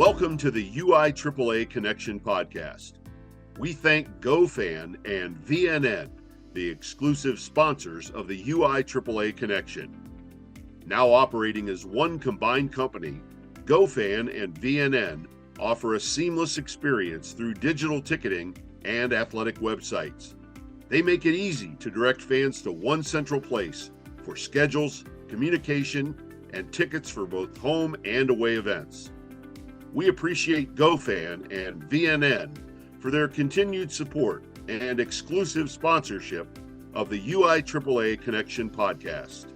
Welcome to the UIAAA Connection podcast. We thank GoFan and VNN, the exclusive sponsors of the UIAAA Connection. Now operating as one combined company, GoFan and VNN offer a seamless experience through digital ticketing and athletic websites. They make it easy to direct fans to one central place for schedules, communication, and tickets for both home and away events. We appreciate GoFan and VNN for their continued support and exclusive sponsorship of the UIAAA Connection podcast.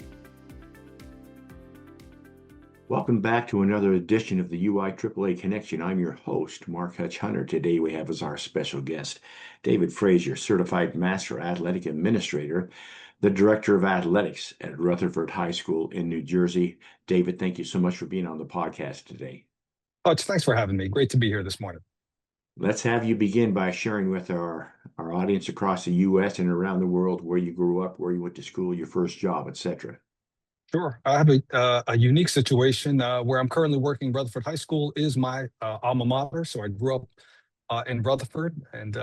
Welcome back to another edition of the UIAAA Connection. I'm your host, Mark Hutch Hunter. Today we have as our special guest, David Frazier, Certified Master Athletic Administrator, the Director of Athletics at Rutherford High School in New Jersey. David, thank you so much for being on the podcast today. Hutch, thanks for having me. Great to be here this morning. Let's have you begin by sharing with our audience across the U.S. and around the world where you grew up, where you went to school, your first job, etc. Sure. I have a unique situation where I'm currently working. Rutherford High School is my alma mater. So I grew up in Rutherford, and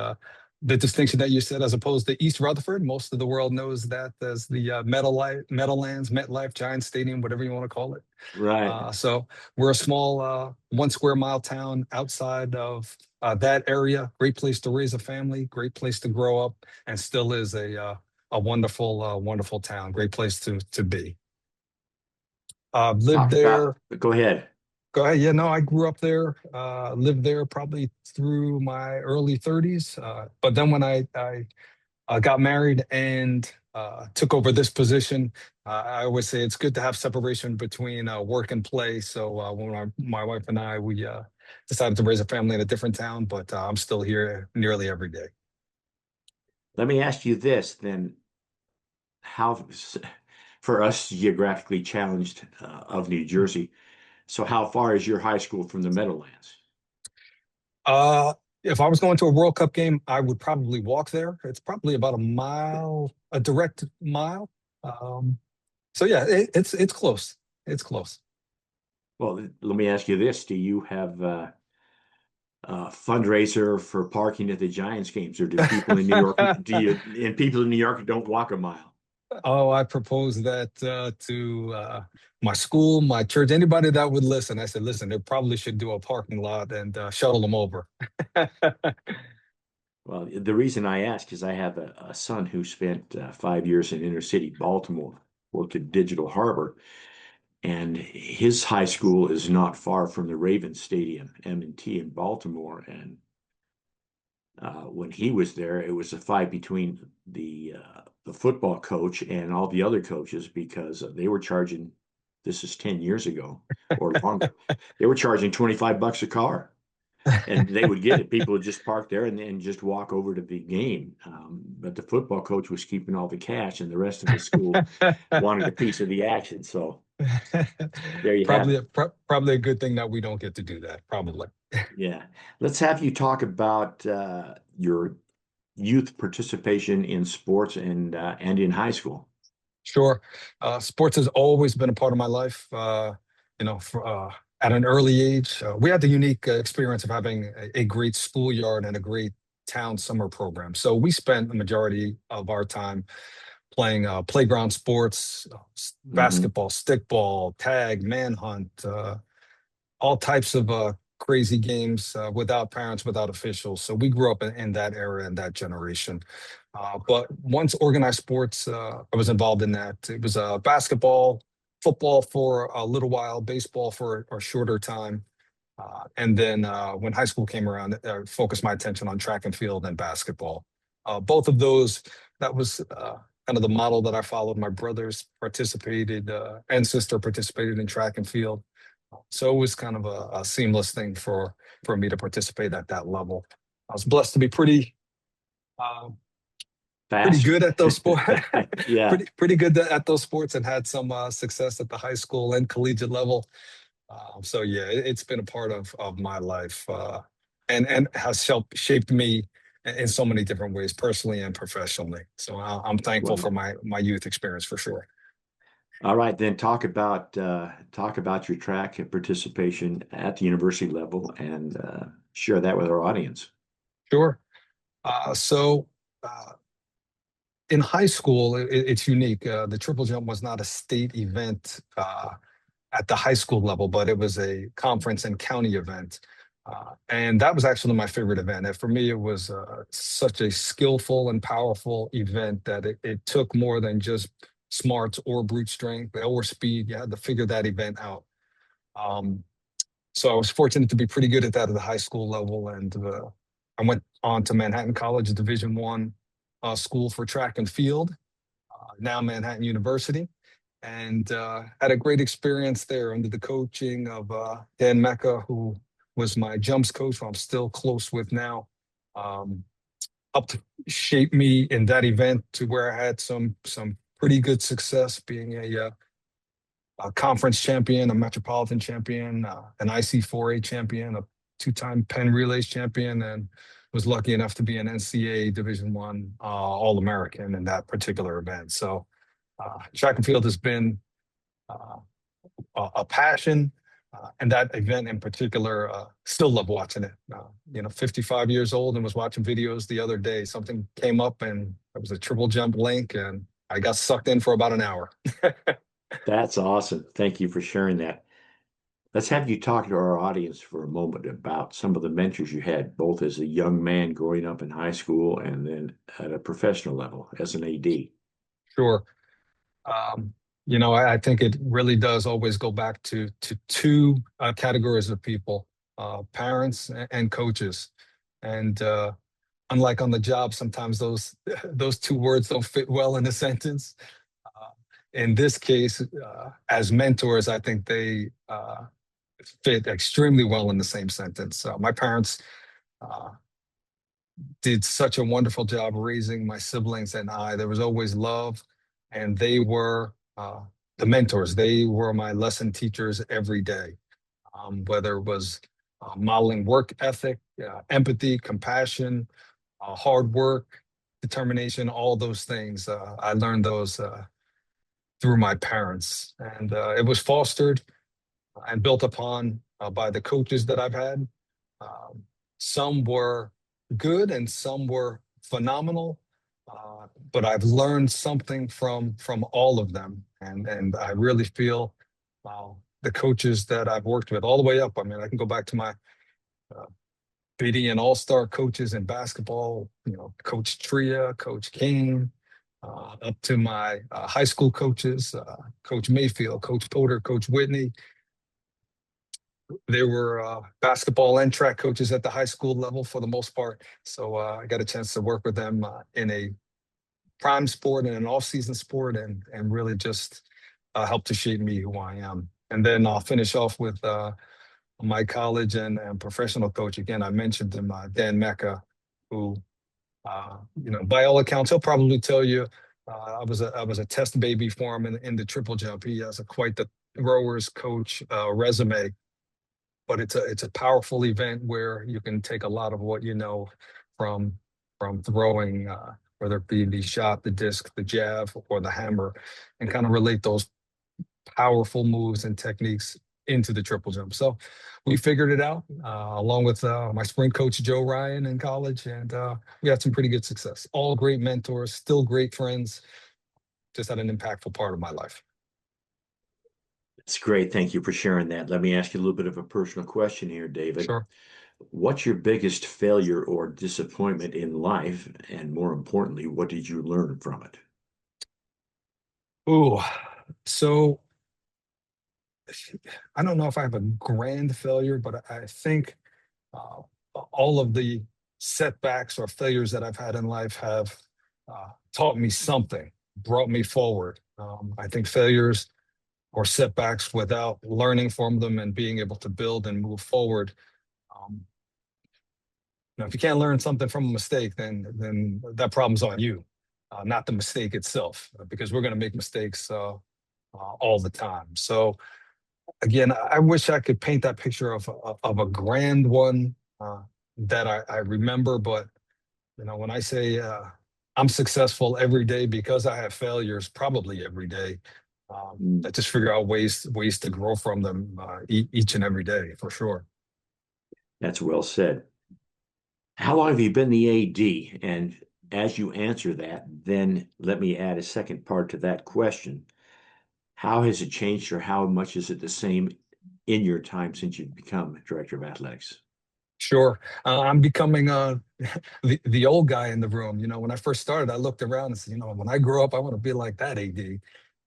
the distinction that you said, as opposed to East Rutherford, most of the world knows that as the Meadowlands, MetLife, Giants Stadium, whatever you want to call it. Right. So we're a small 1 square mile town outside of that area. Great place to raise a family, great place to grow up, and still is a wonderful town. Great place to be. Lived there. Go ahead. Go ahead. Yeah, no, I grew up there, lived there probably through my early 30s. But then when I got married and took over this position, I always say it's good to have separation between work and play. So when my wife and I, we decided to raise a family in a different town, but I'm still here nearly every day. Let me ask you this then. How, for us geographically challenged of New Jersey, so how far is your high school from the Meadowlands? If I was going to a World Cup game, I would probably walk there. It's probably about a direct mile. So yeah, it's close. It's close. Well, let me ask you this. Do you have a fundraiser for parking at the Giants games, or do people in New York, people in New York don't walk a mile? Oh, I proposed that to my school, my church, anybody that would listen. I said, listen, they probably should do a parking lot and shuttle them over. Well, the reason I ask is I have a son who spent 5 years in inner city Baltimore, worked at Digital Harbor, and his high school is not far from the Ravens Stadium, M&T in Baltimore. And when he was there, it was a fight between the football coach and all the other coaches because they were charging, this is 10 years ago or longer, they were charging $25 a car. And they would get it. People would just park there and then just walk over to the game. But the football coach was keeping all the cash, and the rest of the school wanted a piece of the action. So there you have it. Probably a good thing that we don't get to do that, probably. Yeah. Let's have you talk about your youth participation in sports and in high school. Sure. Sports has always been a part of my life. At an early age, we had the unique experience of having a great schoolyard and a great town summer program. So we spent the majority of our time playing playground sports, basketball, stickball, tag, manhunt, all types of crazy games without parents, without officials. So we grew up in that era and that generation. But once organized sports, I was involved in that. It was basketball, football for a little while, baseball for a shorter time. And then when high school came around, I focused my attention on track and field and basketball. Both of those, that was kind of the model that I followed. My brothers participated and sister participated in track and field. So it was kind of a seamless thing for me to participate at that level. I was blessed to be pretty good at those sports. Yeah, pretty good at those sports, and had some success at the high school and collegiate level. So yeah, it's been a part of my life, and has shaped me in so many different ways, personally and professionally. So I'm thankful for my youth experience for sure. All right, then talk about your track participation at the university level and share that with our audience. Sure. So in high school, it's unique. The triple jump was not a state event at the high school level, but it was a conference and county event. And that was actually my favorite event. And for me, it was such a skillful and powerful event that it took more than just smarts or brute strength or speed. You had to figure that event out. Um, so I was fortunate to be pretty good at that at the high school level, and I went on to Manhattan College, Division I school for track and field, now Manhattan University, and had a great experience there under the coaching of Dan Mecca, who was my jumps coach, who I'm still close with now. Um, Helped shape me in that event to where I had some pretty good success, being a conference champion, a metropolitan champion, an IC4A champion, a two-time Penn Relays champion, and was lucky enough to be an NCAA Division I All-American in that particular event. So track and field has been uh, a passion, and that event in particular, still love watching it. 55 years old and was watching videos the other day. Something came up and it was a triple jump link, and I got sucked in for about an hour. That's awesome. Thank you for sharing that. Let's have you talk to our audience for a moment about some of the mentors you had, both as a young man growing up in high school and then at a professional level as an AD. Sure. Um, I think it really does always go back to two categories of people, parents and coaches. And unlike on the job, sometimes those two words don't fit well in a sentence. Uh, in this case, as mentors, I think they fit extremely well in the same sentence. My parents uh, did such a wonderful job raising my siblings and I. There was always love, and they were the mentors. They were my lesson teachers every day, whether it was modeling work ethic, empathy, compassion, hard work, determination, all those things. I learned those through my parents, and it was fostered and built upon by the coaches that I've had. Um, some were good and some were phenomenal, but I've learned something from all of them, and I really feel the coaches that I've worked with all the way up. I mean, I can go back to my uh, BD and all-star coaches in basketball. Coach Tria, Coach King. Up to my high school coaches, Coach Mayfield, Coach Potter, Coach Whitney. They were basketball and track coaches at the high school level for the most part. So I got a chance to work with them in a prime sport and an off-season sport, and really just help to shape me who I am. And then I'll finish off with my college and professional coach. Again, I mentioned him, Dan Mecca, who, by all accounts, he'll probably tell you I was a test baby for him in the triple jump. He has quite the throwers coach resume. But it's a powerful event where you can take a lot of what you know from throwing, whether it be the shot, the disc, the jab, or the hammer, and kind of relate those powerful moves and techniques into the triple jump. So we figured it out along with my sprint coach, Joe Ryan, in college, and we had some pretty good success. All great mentors, still great friends, just had an impactful part of my life. It's great. Thank you for sharing that. Let me ask you a little bit of a personal question here, David. Sure. What's your biggest failure or disappointment in life? And more importantly, what did you learn from it? Ooh, so I don't know if I have a grand failure, but I think uh, all of the setbacks or failures that I've had in life have taught me something, brought me forward. I think failures or setbacks without learning from them and being able to build and move forward. Um, if you can't learn something from a mistake, then that problem's on you, not the mistake itself, because we're going to make mistakes all the time. So again, I wish I could paint that picture of a grand one that I remember. But when I say I'm successful every day because I have failures, probably every day. I just figure out ways to grow from them each and every day, for sure. That's well said. How long have you been the AD? And as you answer that, then let me add a second part to that question. How has it changed, or how much is it the same in your time since you've become director of athletics? Sure. I'm becoming the old guy in the room. When I first started, I looked around and said, when I grow up, I want to be like that AD.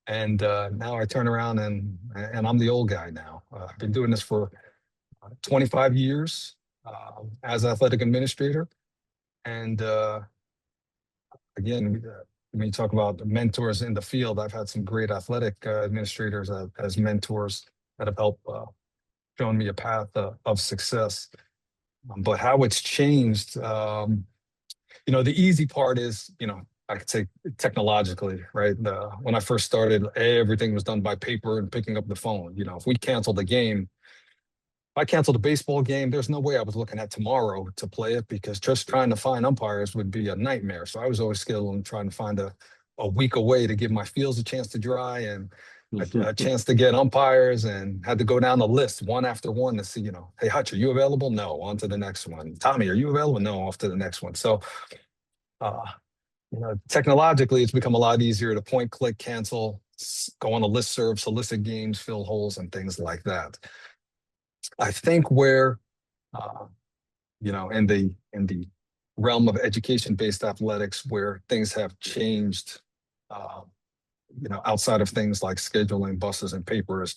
And now I turn around and I'm the old guy now. I've been doing this for 25 years as athletic administrator. And again, when you talk about mentors in the field, I've had some great athletic administrators as mentors that have helped shown me a path of success. But how it's changed, the easy part is, I could say technologically, right? When I first started, everything was done by paper and picking up the phone. If we canceled a game, if I canceled a baseball game, there's no way I was looking at tomorrow to play it, because just trying to find umpires would be a nightmare. So I was always skilled in trying to find a week away to give my fields a chance to dry and a chance to get umpires, and had to go down the list one after one to see, hey, Hutch, are you available? No, on to the next one. Tommy, are you available? No, off to the next one. So, technologically, it's become a lot easier to point, click, cancel, go on a listserv, solicit games, fill holes, and things like that. I think where, in the realm of education-based athletics, where things have changed, outside of things like scheduling, buses, and papers,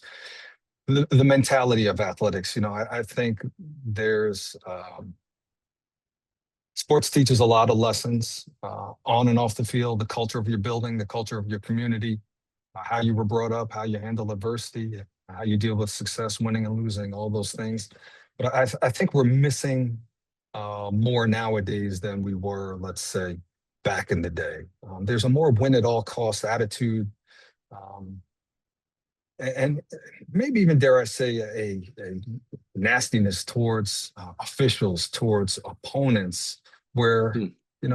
the mentality of athletics. I think there's sports teaches a lot of lessons on and off the field, the culture of your building, the culture of your community, how you were brought up, how you handle adversity, how you deal with success, winning and losing, all those things. But I think we're missing more nowadays than we were, let's say, back in the day. There's a more win at all costs attitude, and maybe even, dare I say, a nastiness towards officials, towards opponents, where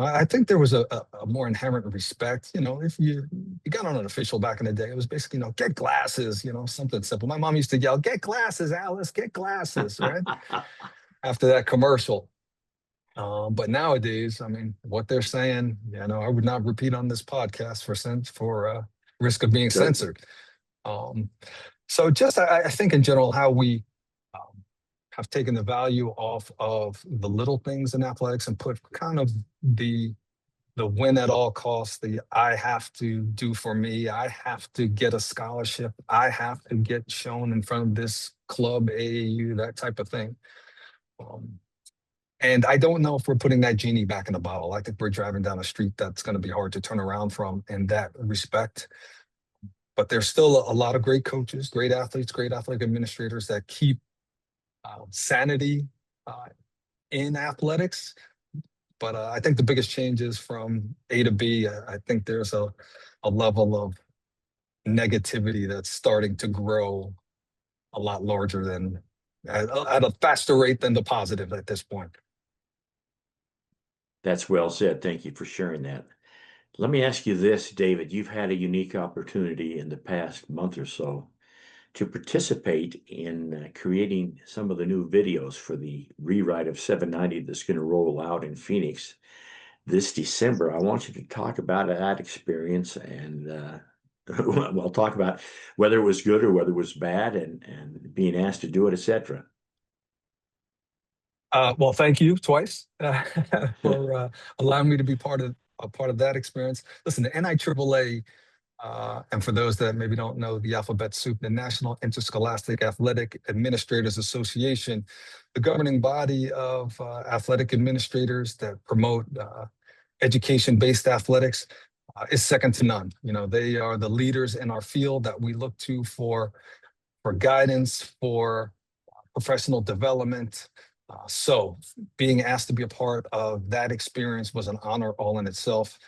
I think there was a more inherent respect. If you got on an official back in the day, it was basically, get glasses, something simple. My mom used to yell, "Get glasses, Alice, get glasses," right? After that commercial. But nowadays, what they're saying, I would not repeat on this podcast for risk of being censored. So just, I think in general, how we have taken the value off of the little things in athletics and put kind of the win at all costs, the I have to do for me, I have to get a scholarship, I have to get shown in front of this club, AAU, that type of thing. And I don't know if we're putting that genie back in the bottle. I think we're driving down a street that's going to be hard to turn around from in that respect. But there's still a lot of great coaches, great athletes, great athletic administrators that keep sanity in athletics. But I think the biggest change is from A to B. I think there's a level of negativity that's starting to grow a lot larger than, at a faster rate than the positive at this point. That's well said. Thank you for sharing that. Let me ask you this, David. You've had a unique opportunity in the past month or so to participate in creating some of the new videos for the rewrite of 790 that's going to roll out in Phoenix this December. I want you to talk about that experience, and we'll talk about whether it was good or whether it was bad, and being asked to do it, etc. Well, thank you twice for allowing me to be part of that experience. Listen, the NIAAA, and for those that maybe don't know the alphabet soup, the National Interscholastic Athletic Administrators Association, the governing body of athletic administrators that promote education-based athletics, is second to none. They are the leaders in our field that we look to for guidance, for professional development. So being asked to be a part of that experience was an honor all in itself.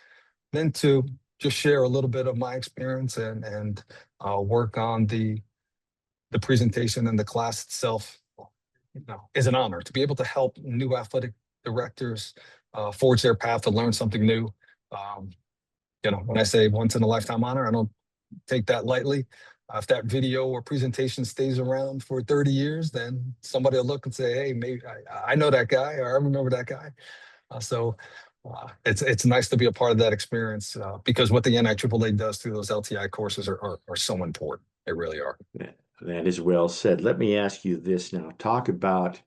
Then to just share a little bit of my experience and work on the presentation and the class itself, is an honor to be able to help new athletic directors forge their path to learn something new. When I say once in a lifetime honor, I don't take that lightly. If that video or presentation stays around for 30 years, then somebody will look and say, hey, maybe I know that guy, or I remember that guy. It's nice to be a part of that experience because what the NIAAA does through those LTI courses are so important. They really are. That is well said. Let me ask you this now. Talk about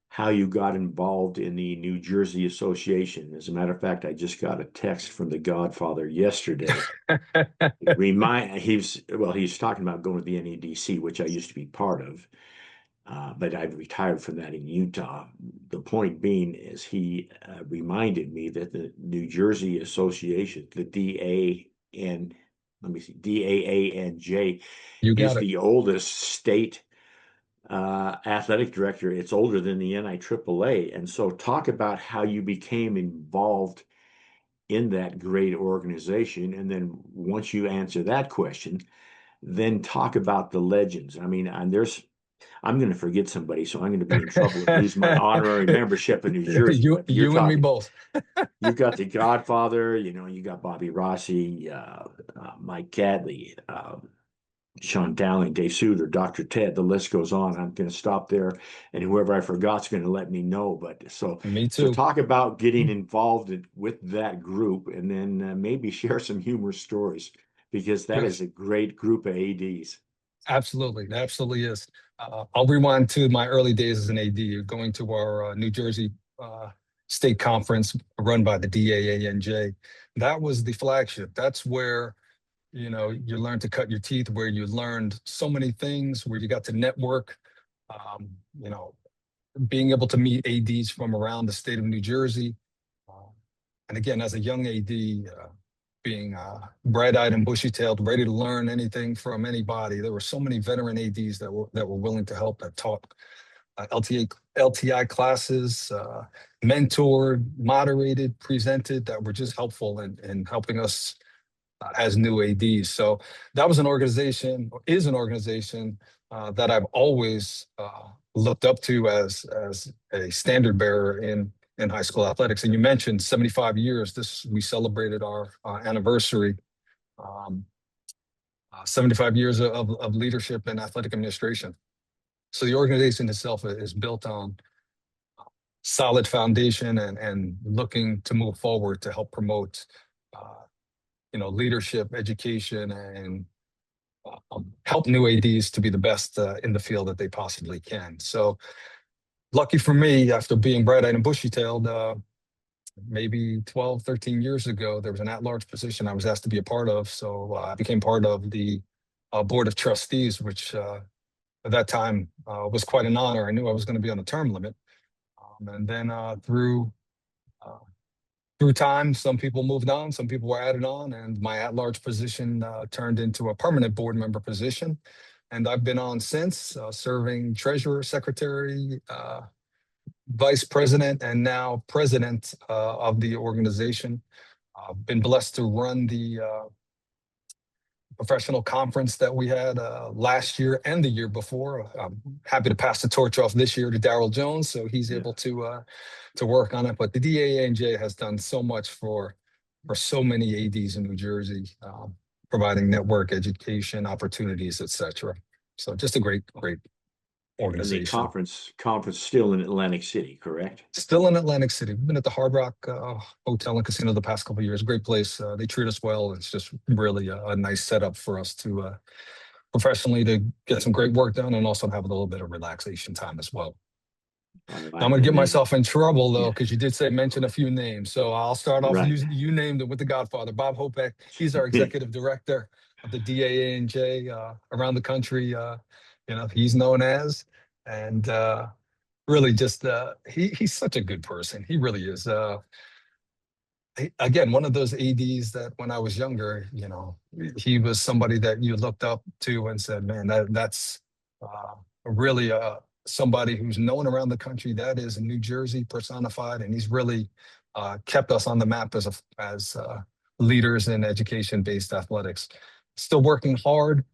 how you got involved in the New Jersey Association. As a matter of fact, I just got a text from the Godfather yesterday. He's talking about going to the NEDC, which I used to be part of. But I've retired from that in Utah. The point being is he reminded me that the New Jersey Association, the DAANJ, is the oldest state athletic director. It's older than the NIAAA. And so talk about how you became involved in that great organization. And then once you answer that question, then talk about the legends. I mean, I'm going to forget somebody, so I'm going to be in trouble and lose my honorary membership in New Jersey. You and me both. You've got the Godfather, you got Bobby Rossi, Mike Cadley, Sean Dowling, Dave Suter, Dr. Ted, the list goes on. I'm going to stop there, and whoever I forgot's going to let me know. But me too. So talk about getting involved with that group, and then maybe share some humorous stories, because that is a great group of ADs. Absolutely, it absolutely is. I'll rewind to my early days as an AD, going to our New Jersey state conference run by the DAANJ. That was the flagship. That's where you learned to cut your teeth, where you learned so many things, where you got to network, being able to meet ADs from around the state of New Jersey. And again, as a young AD, being bright-eyed and bushy-tailed, ready to learn anything from anybody. There were so many veteran ADs that were willing to help, that taught LTI classes, mentored, moderated, presented, that were just helpful in helping us as new ADs. So that was an organization, is an organization that I've always looked up to as a standard bearer in high school athletics. And you mentioned 75 years. We celebrated our anniversary, 75 years of leadership in athletic administration. So the organization itself is built on solid foundation and looking to move forward to help promote leadership, education, and help new ADs to be the best in the field that they possibly can. So lucky for me, after being bright-eyed and bushy-tailed, maybe 12, 13 years ago, there was an at-large position I was asked to be a part of. So I became part of the Board of Trustees, which at that time was quite an honor. I knew I was going to be on a term limit. And then through time, some people moved on, some people were added on, and my at-large position turned into a permanent board member position. And I've been on since, serving treasurer, secretary, vice president, and now president of the organization. I've been blessed to run the professional conference that we had last year and the year before. I'm happy to pass the torch off this year to Daryl Jones, so he's able to work on it. But the DAANJ has done so much for so many ADs in New Jersey, providing network education opportunities, etc. So just a great organization. And the conference still in Atlantic City, correct? Still in Atlantic City. We've been at the Hard Rock Hotel and Casino the past couple of years. Great place. They treat us well. It's just really a nice setup for us to professionally to get some great work done and also have a little bit of relaxation time as well. I'm going to get myself in trouble, though, because you did mention a few names. So I'll start off you named it with the Godfather, Bob Hopek. He's our executive director of the DAANJ around the country. He's known as, and really just he's such a good person. He really is. Again, one of those ADs that when I was younger, he was somebody that you looked up to and said, man, that's really somebody who's known around the country. That is New Jersey personified, and he's really kept us on the map as leaders in education-based athletics. Still working hard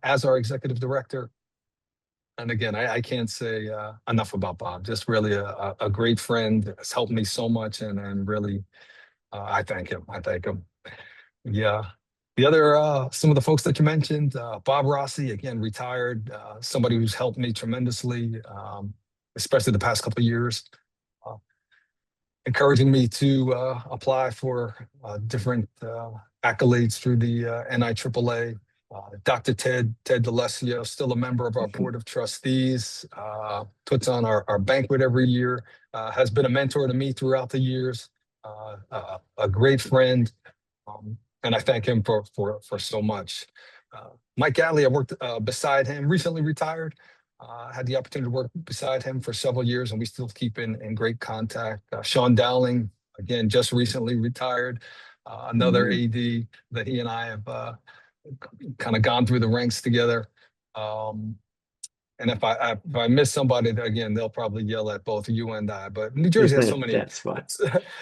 as our executive director. And again, I can't say enough about Bob. Just really a great friend. Has helped me so much, and really, I thank him. Yeah. The other, some of the folks that you mentioned, Bob Rossi, again, retired, somebody who's helped me tremendously, especially the past couple of years, uh, encouraging me to apply for different accolades through the NIAAA. Dr. Ted DeLessio, still a member of our board of trustees, puts on our banquet every year, has been a mentor to me throughout the years, a great friend. And I thank him for so much. Mike Alley, I worked beside him, recently retired. Had the opportunity to work beside him for several years, and we still keep in great contact. Sean Dowling, again, just recently retired. Another AD that he and I have kind of gone through the ranks together. And if I miss somebody, again, they'll probably yell at both you and I. But New Jersey has so many That's fine.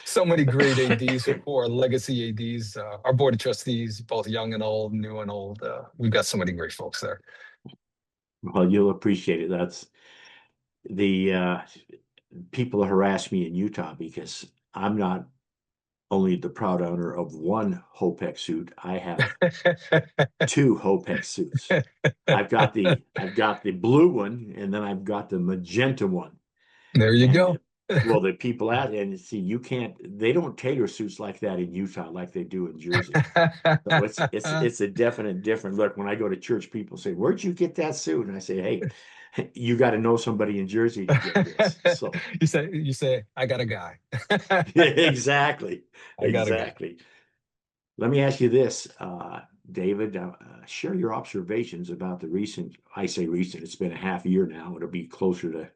so many great ADs who are legacy ADs. Our board of trustees, both young and old, new and old. We've got so many great folks there. Well, you'll appreciate it. That's the people harass me in Utah because I'm not only the proud owner of one Hopec suit. I have two Hopec suits. I've got the blue one, and then I've got the magenta one. There you go. Well, the people out and see they don't tailor suits like that in Utah like they do in Jersey. So it's a definite different look. When I go to church, people say, "Where'd you get that suit?" And I say, "Hey, you got to know somebody in Jersey to get this." So you say, I got a guy. exactly. I got a guy. Exactly. Let me ask you this, David, share your observations about the recent, I say recent, it's been a half year now. It'll be closer to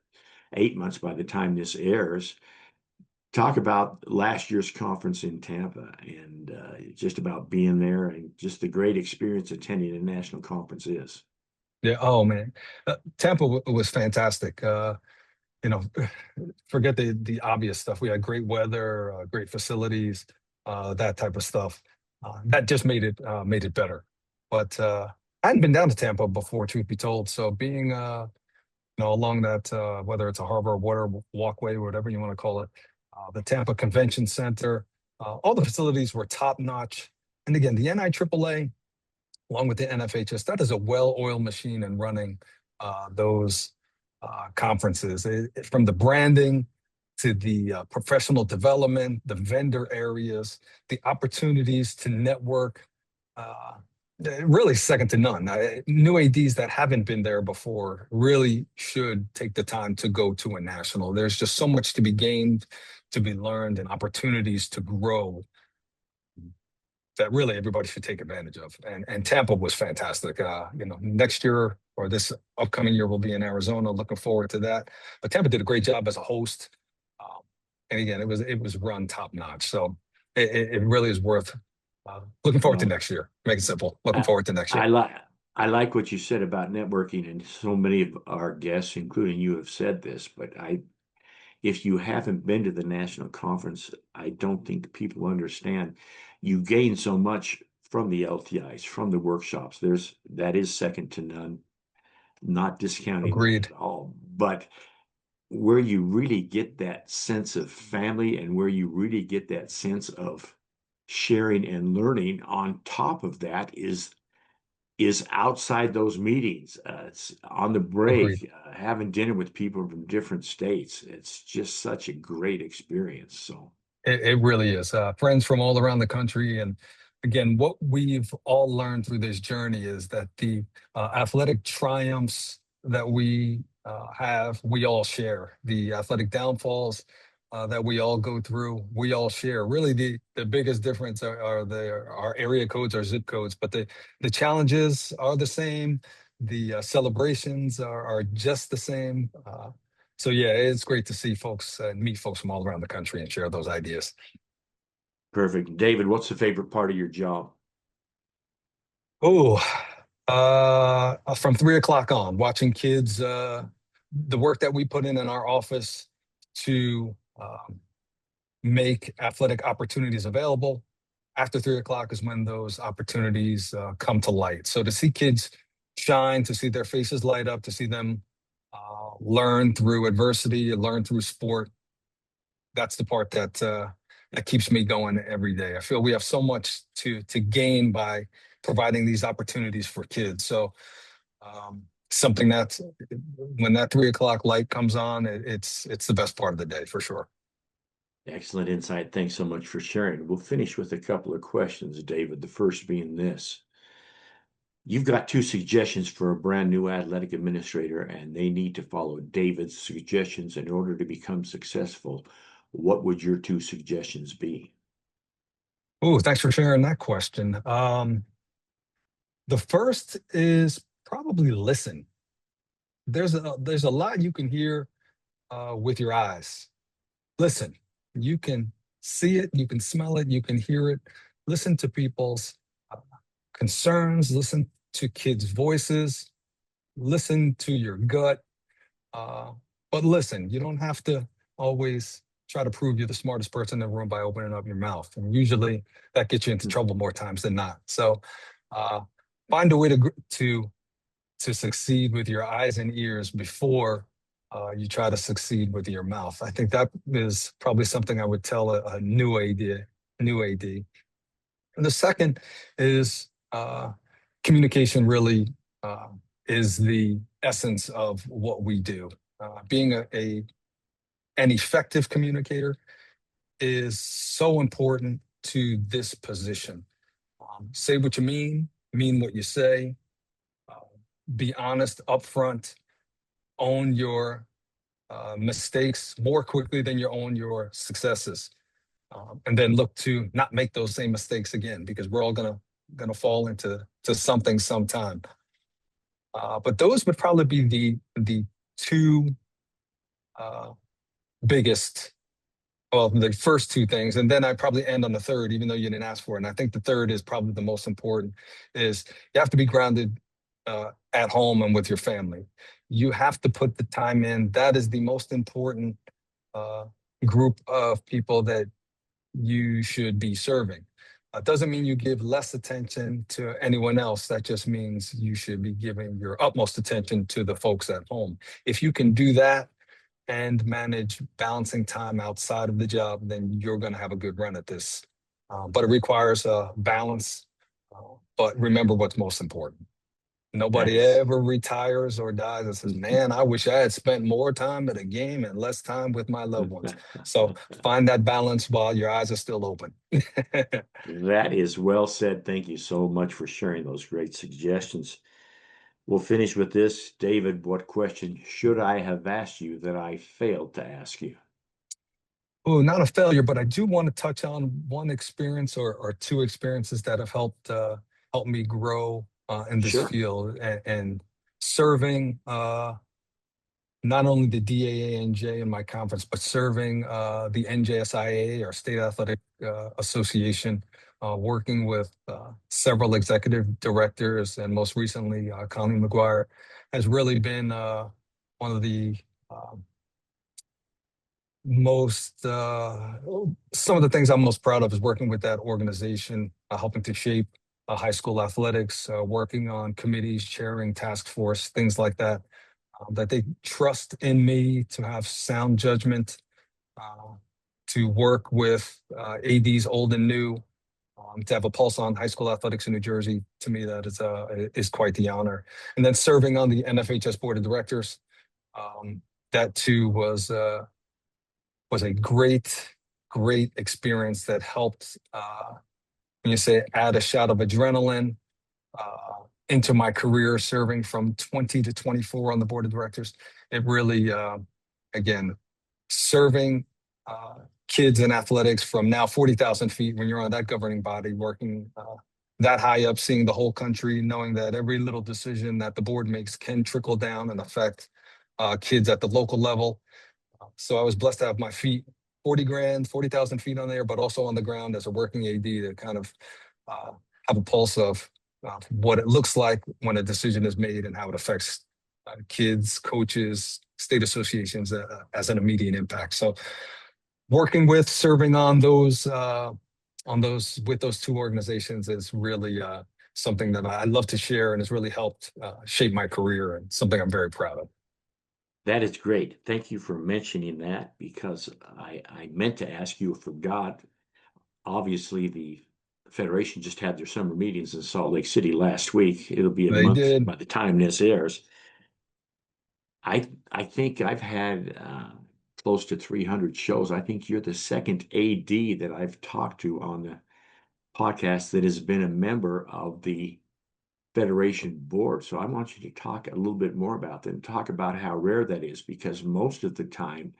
8 months by the time this airs. Talk about last year's conference in Tampa and just about being there and just the great experience attending a national conference is. Yeah. Oh man, Tampa was fantastic. Forget the obvious stuff. We had great weather, great facilities, that type of stuff. That just made it better. But I hadn't been down to Tampa before, truth be told. So being along that, whether it's a harbor water walkway, whatever you want to call it, the Tampa Convention Center, all the facilities were top notch. And again, the NIAAA, along with the NFHS, that is a well-oiled machine and running those conferences. From the branding to the professional development, the vendor areas, the opportunities to network, really second to none. New ADs that haven't been there before really should take the time to go to a national. There's just so much to be gained, to be learned, and opportunities to grow that really everybody should take advantage of. And Tampa was fantastic. Next year or this upcoming year we'll be in Arizona. Looking forward to that. But Tampa did a great job as a host. And again, it was run top notch. So it really is worth looking forward to next year. Make it simple. Looking forward to next year. I like what you said about networking, and so many of our guests, including you, have said this. But if you haven't been to the national conference, I don't think people understand. You gain so much from the LTIs, from the workshops. That is second to none. Not discounting Agreed. that at all, but where you really get that sense of family and where you really get that sense of sharing and learning on top of that is outside those meetings. It's on the break, having dinner with people from different states. It's just such a great experience. So it really is. Friends from all around the country. And again, what we've all learned through this journey is that the athletic triumphs that we have, we all share. The athletic downfalls that we all go through, we all share. Really, the biggest difference are our area codes, our zip codes, but the challenges are the same. The celebrations are just the same. So yeah, it's great to see folks and meet folks from all around the country and share those ideas. perfect. David, what's the favorite part of your job? Oh, from 3 o'clock on, watching kids, the work that we put in our office to make athletic opportunities available. After 3 o'clock is when those opportunities come to light. So to see kids shine, to see their faces light up, to see them learn through adversity, learn through sport, that's the part that that keeps me going every day. I feel we have so much to gain by providing these opportunities for kids. So something that's when that 3 o'clock light comes on, it's the best part of the day for sure. Excellent insight. Thanks so much for sharing. We'll finish with a couple of questions, David. The first being this. You've got 2 suggestions for a brand new athletic administrator, and they need to follow David's suggestions in order to become successful. What would your 2 suggestions be? Oh, thanks for sharing that question. The first is probably listen. There's a lot you can hear with your eyes. Listen, you can see it, you can smell it, you can hear it. Listen to people's concerns, listen to kids' voices, listen to your gut. But listen, you don't have to always try to prove you're the smartest person in the room by opening up your mouth. And usually that gets you into trouble more times than not. So find a way to succeed with your eyes and ears before you try to succeed with your mouth. I think that is probably something I would tell a new AD. And the second is communication really is the essence of what we do. Being an effective communicator is so important to this position. Say what you mean what you say, be honest, upfront, own your mistakes more quickly than you own your successes. And then look to not make those same mistakes again, because we're all gonna fall into something sometime. But those would probably be the 2 biggest, well, the first 2 things, and then I probably end on the third, even though you didn't ask for it. And I think the third is probably the most important, is you have to be grounded at home and with your family. You have to put the time in. That is the most important group of people that you should be serving. Doesn't mean you give less attention to anyone else. That just means you should be giving your utmost attention to the folks at home. If you can do that and manage balancing time outside of the job, then you're going to have a good run at this. But it requires a balance. But remember what's most important. Nobody ever retires or dies and says, man, I wish I had spent more time at a game and less time with my loved ones. So find that balance while your eyes are still open. That is well said. Thank you so much for sharing those great suggestions. We'll finish with this. David, what question should I have asked you that I failed to ask you? Oh, not a failure, but I do want to touch on one experience or 2 experiences that have helped me grow in this field, and serving not only the DAANJ in my conference, but serving the NJSIAA, our State Athletic Association, working with several executive directors, and most recently Connie McGuire, has really been one of the some of the things I'm most proud of is working with that organization, helping to shape high school athletics, working on committees, chairing task force, things like that, that they trust in me to have sound judgment, to work with ADs old and new, to have a pulse on high school athletics in New Jersey. To me, that is quite the honor. And then serving on the NFHS Board of Directors, that too was a great experience that helped, when you say add a shot of adrenaline into my career, serving from 20 to 24 on the board of directors. It really, again, serving kids in athletics from now 40,000 feet, when you're on that governing body, working that high up, seeing the whole country, knowing that every little decision that the board makes can trickle down and affect kids at the local level. So I was blessed to have my feet 40,000 feet on there, but also on the ground as a working AD to kind of have a pulse of what it looks like when a decision is made and how it affects kids, coaches, state associations as an immediate impact. So working with, serving on those with those 2 organizations is really something that I love to share, and has really helped shape my career, and something I'm very proud of. That is great. Thank you for mentioning that, because I meant to ask you, forgot, obviously the Federation just had their summer meetings in Salt Lake City last week. It'll be a They month did. by the time this airs. I think I've had close to 300 shows. I think you're the second AD that I've talked to on the podcast that has been a member of the Federation board. So I want you to talk a little bit more about that and talk about how rare that is, because most of the time,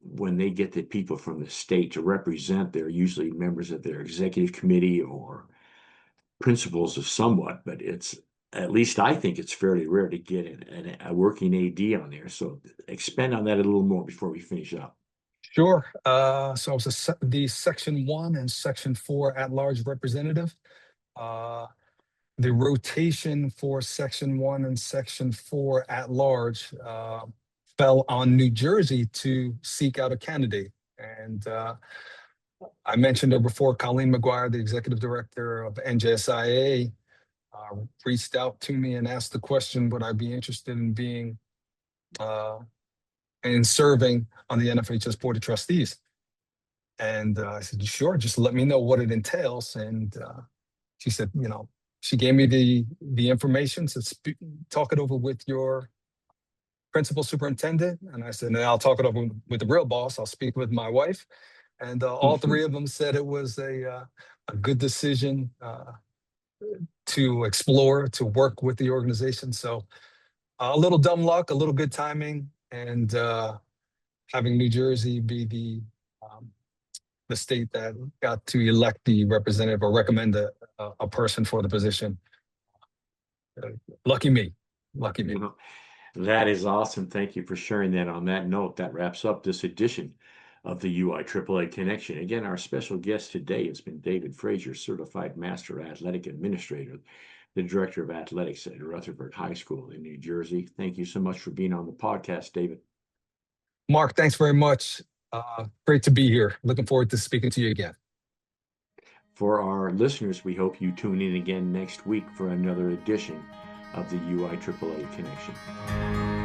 when they get the people from the state to represent, they're usually members of their executive committee or principals of somewhat, but it's, at least I think it's fairly rare to get a working AD on there. So expand on that a little more before we finish up. Sure. So I was the Section 1 and Section 4 at-large representative. The rotation for Section 1 and Section 4 at-large fell on New Jersey to seek out a candidate. And I mentioned her before, Colleen McGuire, the executive director of NJSIA, reached out to me and asked the question, would I be interested in being and serving on the NFHS Board of Trustees? And I said, sure, just let me know what it entails. And she said, she gave me the information, said, talk it over with your principal superintendent. And I said, no, I'll talk it over with the real boss. I'll speak with my wife. And all three of them said it was a good decision to explore, to work with the organization. So a little dumb luck, a little good timing, and having New Jersey be the state that got to elect the representative or recommend a person for the position. Lucky me. That is awesome. Thank you for sharing that. On that note, that wraps up this edition of the UIAAA Connection. Again, our special guest today has been David Frazier, Certified Master Athletic Administrator, the Director of Athletics at Rutherford High School in New Jersey. Thank you so much for being on the podcast, David. Mark, thanks very much. Great to be here. Looking forward to speaking to you again. For our listeners, we hope you tune in again next week for another edition of the UIAAA Connection.